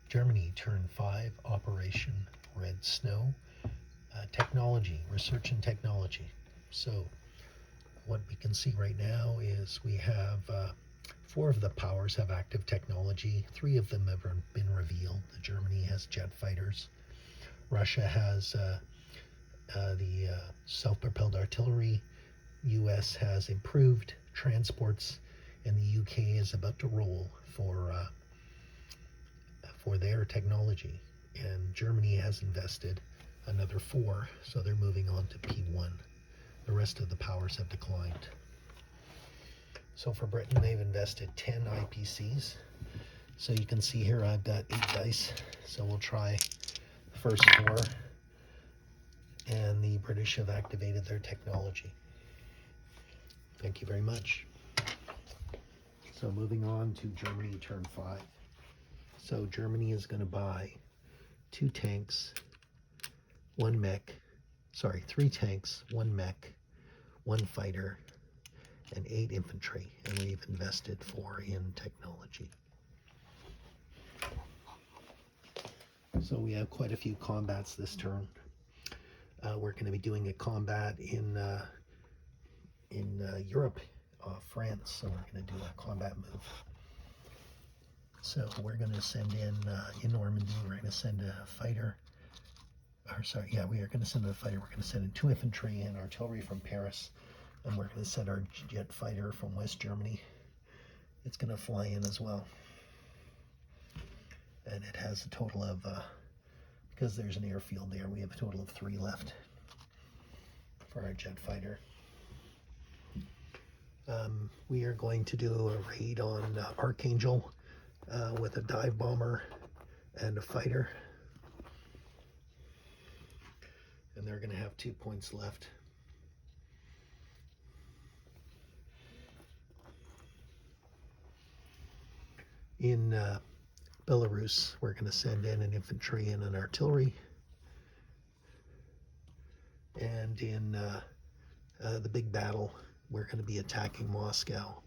Germany, Turn 5, Operation Red Snow. Technology, research and technology. So what we can see right now is we have 4 of the powers have active technology. 3 of them have been revealed. Germany has jet fighters. Russia has the self-propelled artillery. U.S. has improved transports, and the U.K. is about to roll for their technology. And Germany has invested another 4, so they're moving on to P1. The rest of the powers have declined. So for Britain, they've invested 10 IPCs. So you can see here I've got 8 dice. So we'll try the first 4. And the British have activated their technology. Thank you very much. So moving on to Germany, turn 5. So Germany is going to buy 2 tanks, 1 mech, 3 tanks, 1 mech, 1 fighter, and 8 infantry, and we've invested 4 in technology. So we have quite a few combats this turn. We're going to be doing a combat in Europe, France, so we're going to do a combat move. So we're going to send in Normandy, we're going to send a fighter. We are going to send a fighter. We're going to send in 2 infantry and artillery from Paris, and we're going to send our jet fighter from West Germany. It's going to fly in as well. And it has a total of, because there's an airfield there, we have a total of 3 left for our jet fighter. We are going to do a raid on Archangel with a dive bomber and a fighter. And they're going to have 2 points left. In Belarus, we're going to send in an infantry and an artillery. And in the big battle, we're going to be attacking Moscow.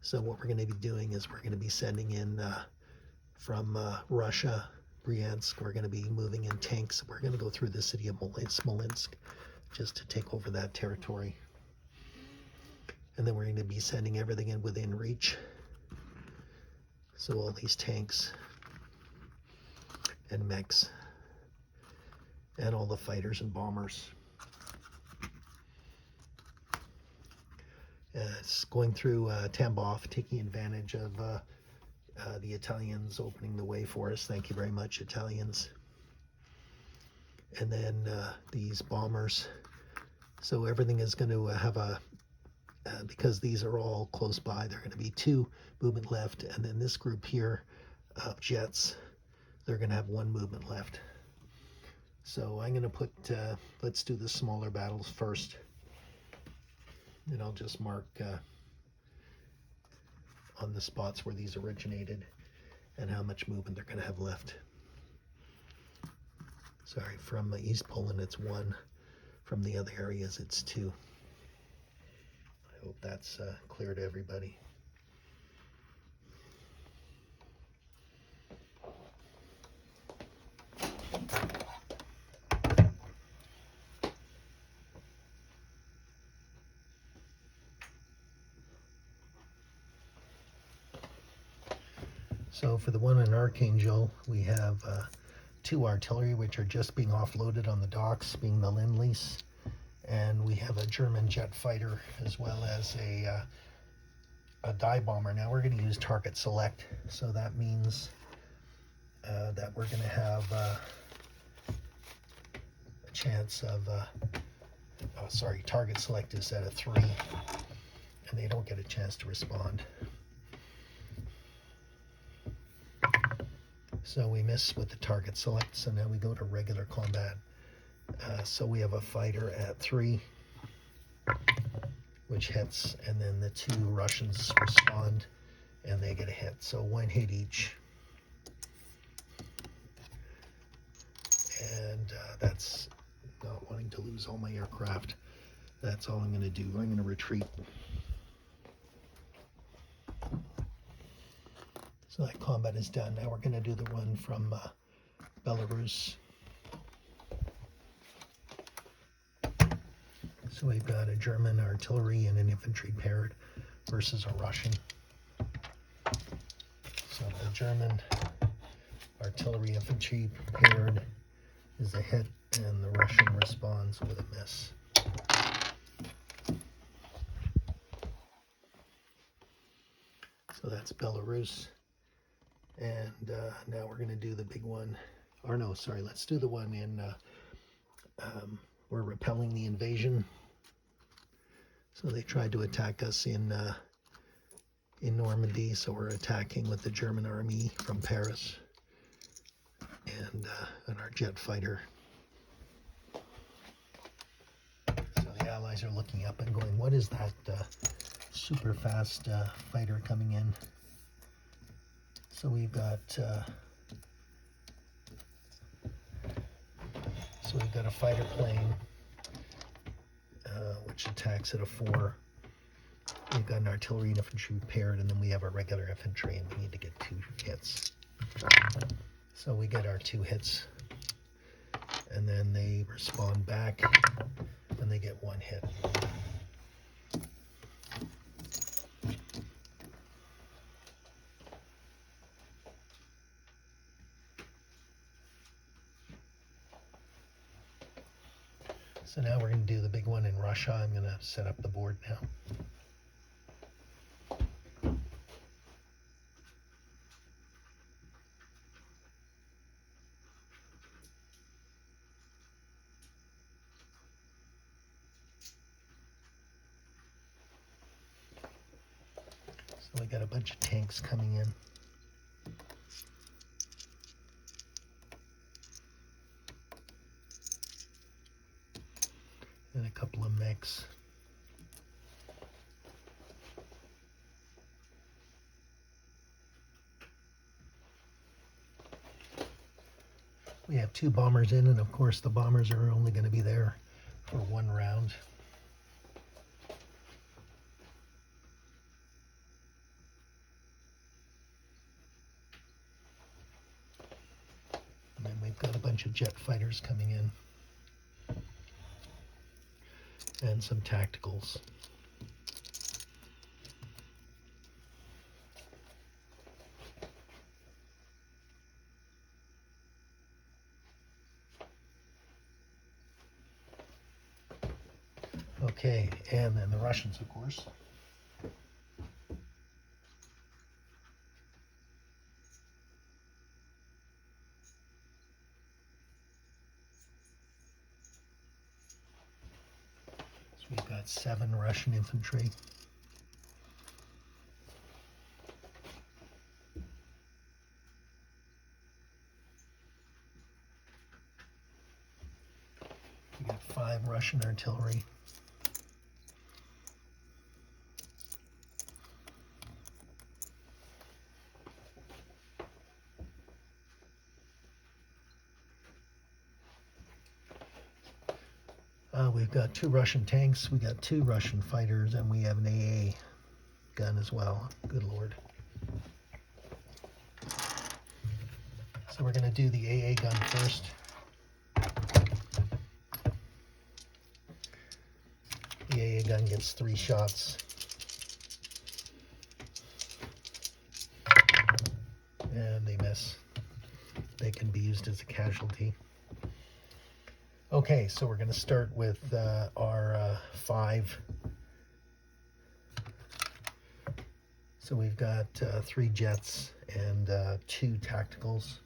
So what we're going to be doing is we're going to be sending in from Russia, Bryansk, we're going to be moving in tanks. We're going to go through the city of Smolensk just to take over that territory. And then we're going to be sending everything in within reach. So all these tanks and mechs and all the fighters and bombers. It's going through Tambov, taking advantage of the Italians opening the way for us. Thank you very much, Italians. And then these bombers. So everything is going to have because these are all close by, there are going to be 2 movement left. And then this group here of jets, they're going to have 1 movement left. So I'm going to put, let's do the smaller battles first. And I'll just mark on the spots where these originated and how much movement they're going to have left. Sorry, from East Poland it's 1. From the other areas it's 2. I hope that's clear to everybody. So for the one in Archangel, we have 2 artillery, which are just being offloaded on the docks, being the Lend-Lease. And we have a German jet fighter as well as a dive bomber. Now we're going to use target select. So that means that we're going to have a chance of, target select is at a 3. And they don't get a chance to respond. So we miss with the target select, so now we go to regular combat. So we have a fighter at 3, which hits, and then the 2 Russians respond, and they get a hit. So 1 hit each. And that's not wanting to lose all my aircraft. That's all I'm going to do. I'm going to retreat. So that combat is done. Now we're going to do the one from Belarus. So we've got a German artillery and an infantry paired versus a Russian. So the German artillery infantry paired is a hit, and the Russian responds with a miss. So that's Belarus. And now we're going to do the big one. Or no, sorry, let's do the one in, we're repelling the invasion. So they tried to attack us in Normandy, so we're attacking with the German army from Paris and our jet fighter. So the Allies are looking up and going, what is that super fast fighter coming in? So we've got a fighter plane which attacks at a 4. We've got an artillery and infantry paired, and then we have our regular infantry, and we need to get 2 hits. So we get our 2 hits, and then they respond back, and they get 1 hit. So now we're going to do the big one in Russia. I'm going to set up the board now. So we got a bunch of tanks coming in. And a couple of mechs. We have 2 bombers in, and of course the bombers are only going to be there for 1 round. And then we've got a bunch of jet fighters coming in. And some tacticals. Okay, and then the Russians, of course. So we've got 7 Russian infantry. We got 5 Russian artillery. We've got 2 Russian tanks, we got 2 Russian fighters, and we have an AA gun as well. Good Lord. So we're going to do the AA gun first. The AA gun gets 3 shots. And they miss. They can be used as a casualty. Okay, so we're going to start with our 5. So we've got 3 jets and 2 tacticals.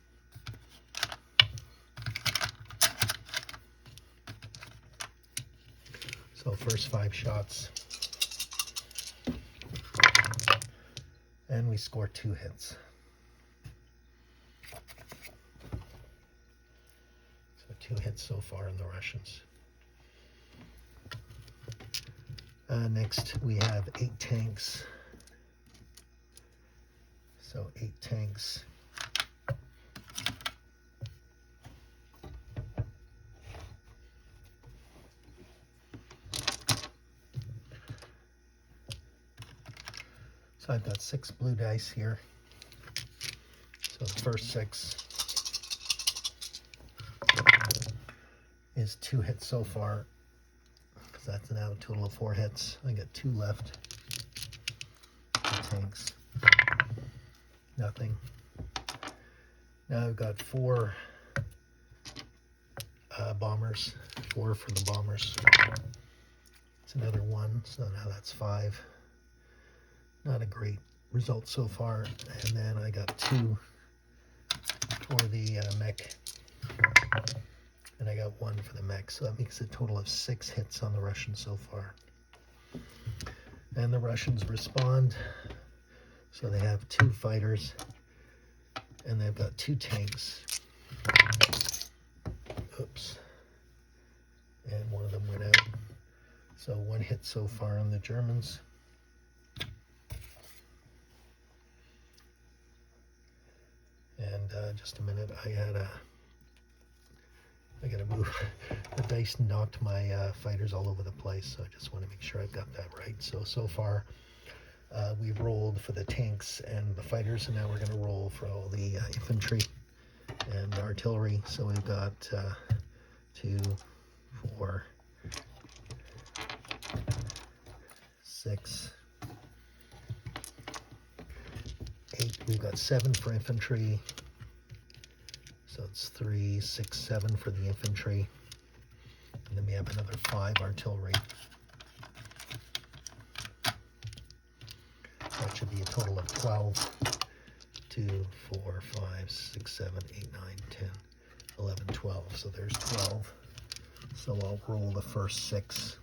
So first 5 shots. And we score 2 hits. 2 hits so far in the Russians. Next we have 8 tanks. So 8 tanks. So I've got 6 blue dice here. first 6 is 2 hits so far, because that's now a total of 4 hits. I got 2 left. The tanks, nothing. Now I've got 4 bombers, 4 for the bombers. It's another 1, so now that's 5. Not a great result so far. And then I got 2 for the mech, and I got 1 for the mech, so that makes a total of 6 hits on the Russians so far. And the Russians respond, so they have 2 fighters, and they've got 2 tanks. Oops. And one of them went out. So 1 hit so far on the Germans. And just a minute, I gotta move. The dice knocked my fighters all over the place, so I just want to make sure I've got that right. So far, we've rolled for the tanks and the fighters, and now we're gonna roll for all the infantry and artillery. So we've got 2, 4, 6, 8. We've got 7 for infantry. So it's 3, 6, 7 for the infantry. And then we have another 5 artillery. That should be a total of 12. 2, 4, 5, 6, 7, 8, 9, 10, 11, 12. So there's 12. So I'll roll the first 6.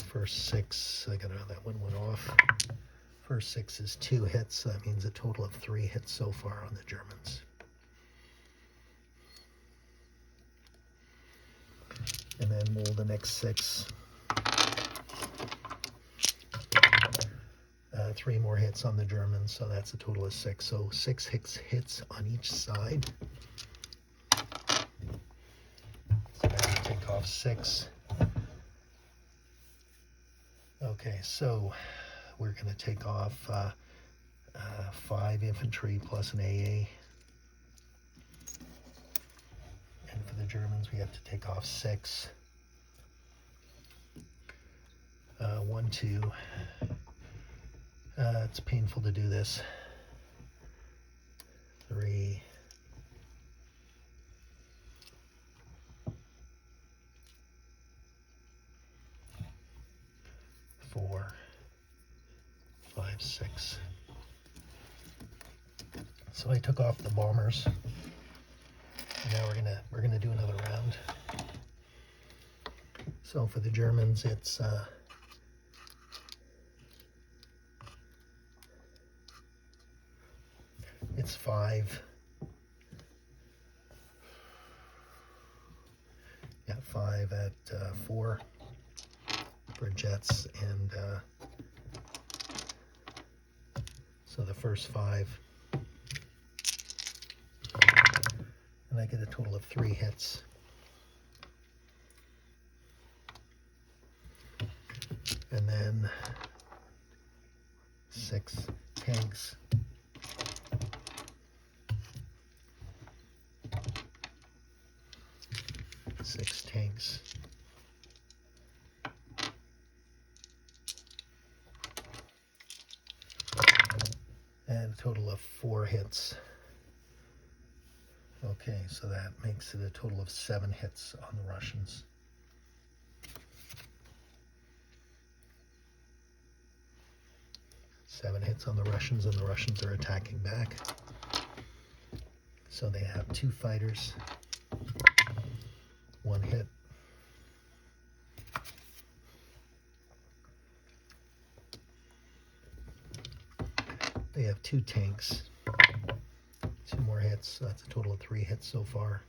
First 6, I got that one went off. First 6 is 2 hits, so that means a total of 3 hits so far on the Germans. And then roll the next 6. 3 more hits on the Germans, so that's a total of 6. So 6 hits on each side. So now we take off 6. Okay, so we're going to take off 5 infantry plus an AA. And for the Germans, we have to take off 6. 1, 2. It's painful to do this. 3. 4, 5, 6. So I took off the bombers. Now we're gonna do another round. So for the Germans, it's 5. Yeah, 5 at 4 for jets, and so the first 5, and I get a total of 3 hits. And then 6 tanks. 6 tanks. And a total of 4 hits. Okay, so that makes it a total of 7 hits on the Russians. Seven hits on the Russians, and the Russians are attacking back. So they have 2 fighters, 1 hit. They have 2 tanks, 2 more hits, so that's a total of 3 hits so far.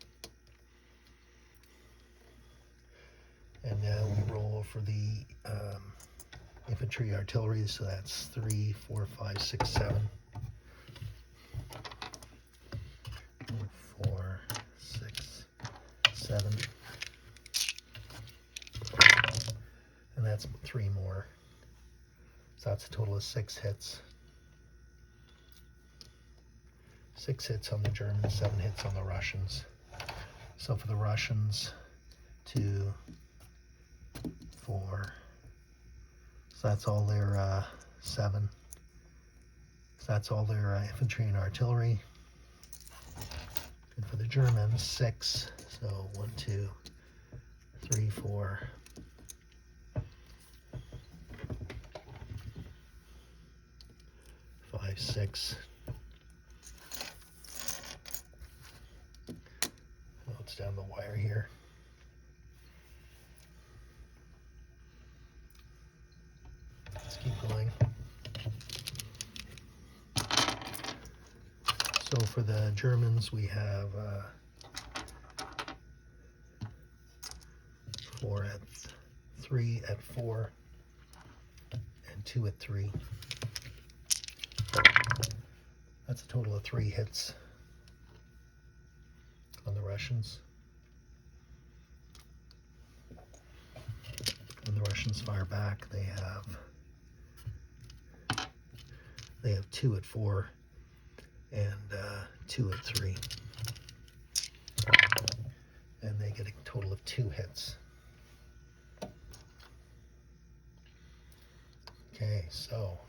And now we roll for the infantry artillery, so that's 3, 4, 5, 6, 7. 4, 6, 7. And that's 3 more. So that's a total of 6 hits. 6 hits on the Germans, 7 hits on the Russians. So for the Russians, 2, 4. So that's all their 7. So that's all their infantry and artillery. And for the Germans, 6. So 1, 2, 3, 4. 5, 6. Oh, it's down the wire here. Let's keep going. So for the Germans, we have 4 at 3 at 4 and 2 at 3. That's a total of 3 hits on the Russians. When the Russians fire back, they have 2 at 4 and 2 at 3. And they get a total of 2 hits. Okay, so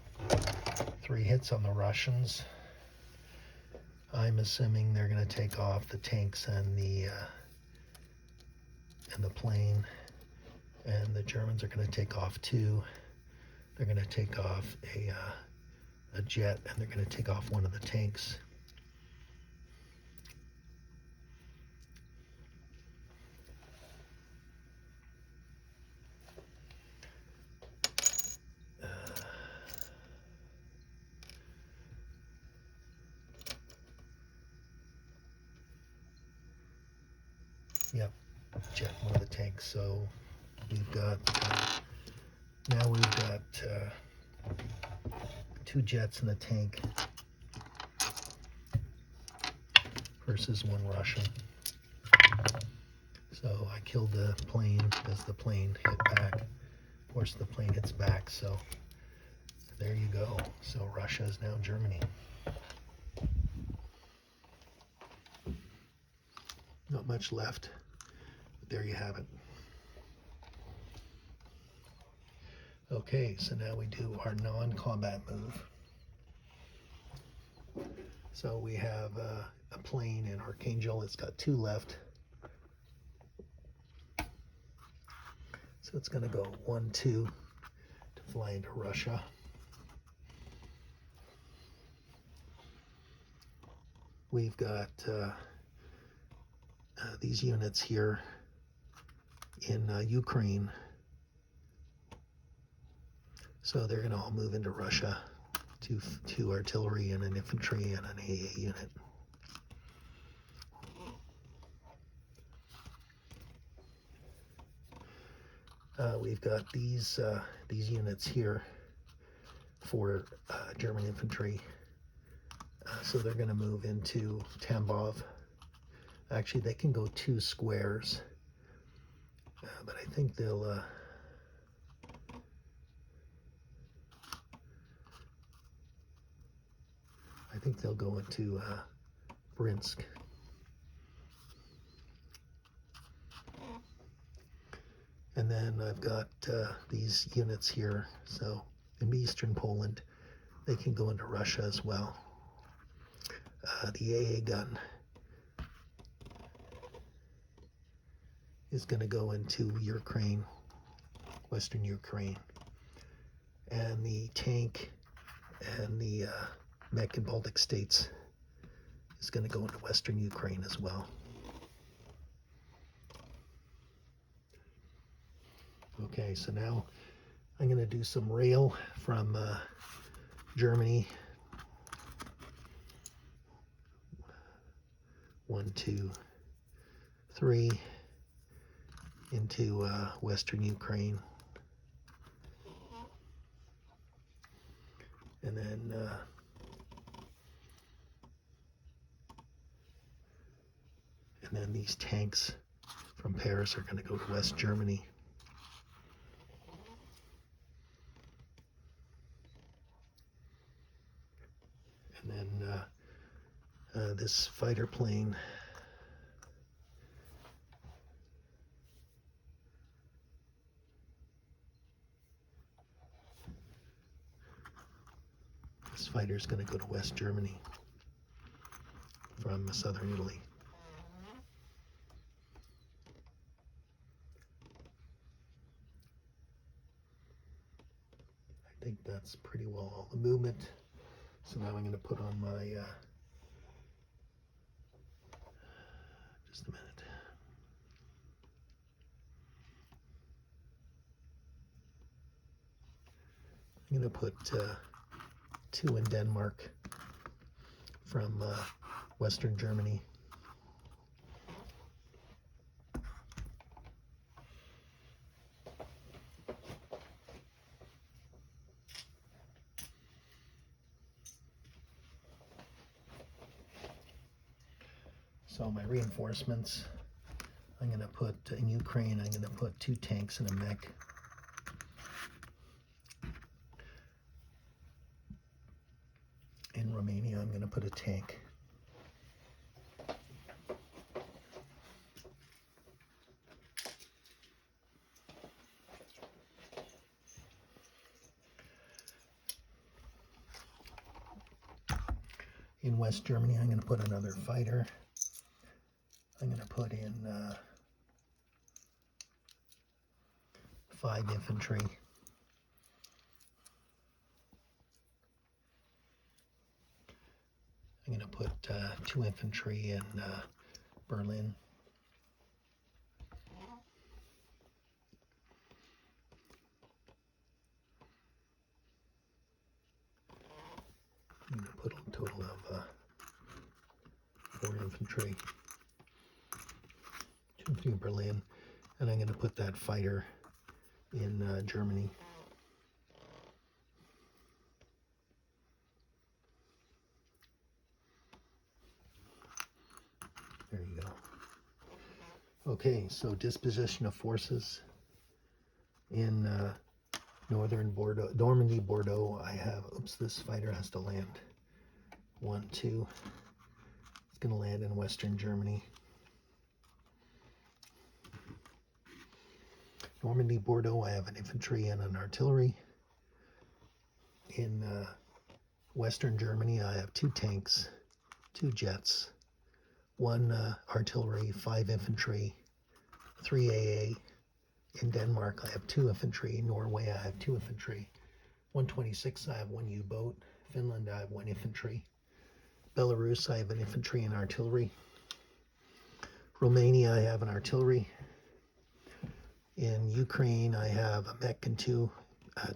3 hits on the Russians. I'm assuming they're going to take off the tanks and the plane, and the Germans are going to take off 2. They're going to take off a jet, and they're going to take off one of the tanks. Yep, jet, one of the tanks. So we've got now we've got 2 jets in a tank versus 1 Russian. So I killed the plane as the plane hit back. Of course, the plane hits back. So there you go. So Russia is now Germany. Not much left, but there you have it. Okay, so now we do our non-combat move. So we have a plane in Archangel. It's got 2 left. So it's going to go 1, 2 to fly into Russia. We've got these units here in Ukraine. So they're going to all move into Russia. 2 artillery and an infantry and an AA unit. We've got these units here for German infantry. So they're going to move into Tambov. Actually, they can go 2 squares, but I think they'll go into Brinsk. And then I've got these units here. So in eastern Poland, they can go into Russia as well. The AA gun is going to go into Ukraine, western Ukraine. And the tank and the mech in Baltic states is going to go into western Ukraine as well. Okay, so now I'm going to do some rail from Germany. 1, 2, 3 into western Ukraine. And then these tanks from Paris are going to go to West Germany. this fighter plane. This fighter is going to go to West Germany from southern Italy. I think that's pretty well all the movement. So now I'm going to put on my, just a minute. I'm going to put 2 in Denmark from Western Germany. So my reinforcements, I'm going to put, in Ukraine, I'm going to put 2 tanks and a mech. In Romania, I'm going to put a tank. In West Germany, I'm going to put another fighter. I'm going to put in 5 infantry. I'm going to put 2 infantry in Berlin. I'm going to put a total of 4 infantry. 2 infantry in Berlin. And I'm going to put that fighter in Germany. There you go. Okay, so disposition of forces in northern Bordeaux, Normandy, Bordeaux. I have, oops, this fighter has to land. 1, 2. It's going to land in Western Germany. Normandy, Bordeaux, I have an infantry and an artillery. In Western Germany, I have 2 tanks, 2 jets, 1 artillery, 5 infantry, 3 AA. In Denmark, I have 2 infantry. In Norway, I have 2 infantry. 126, I have 1 U-boat. Finland, I have 1 infantry. Belarus, I have an infantry and artillery. Romania, I have an artillery. In Ukraine, I have a mech and 2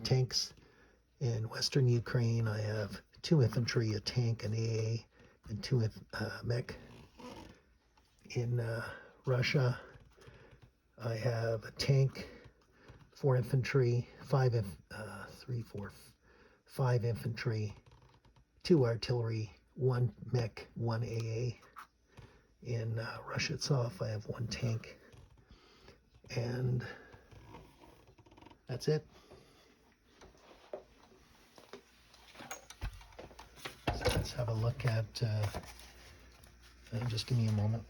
tanks. In Western Ukraine, I have 2 infantry, a tank, an AA, and 2 mech. In Russia, I have a tank, 4 infantry, 5 infantry, 2 artillery, 1 mech, 1 AA. In Russia itself, I have 1 tank, and that's it. So let's have a look at, just give me a moment.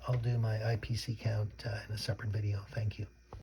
I'll do my IPC count in a separate video. Thank you.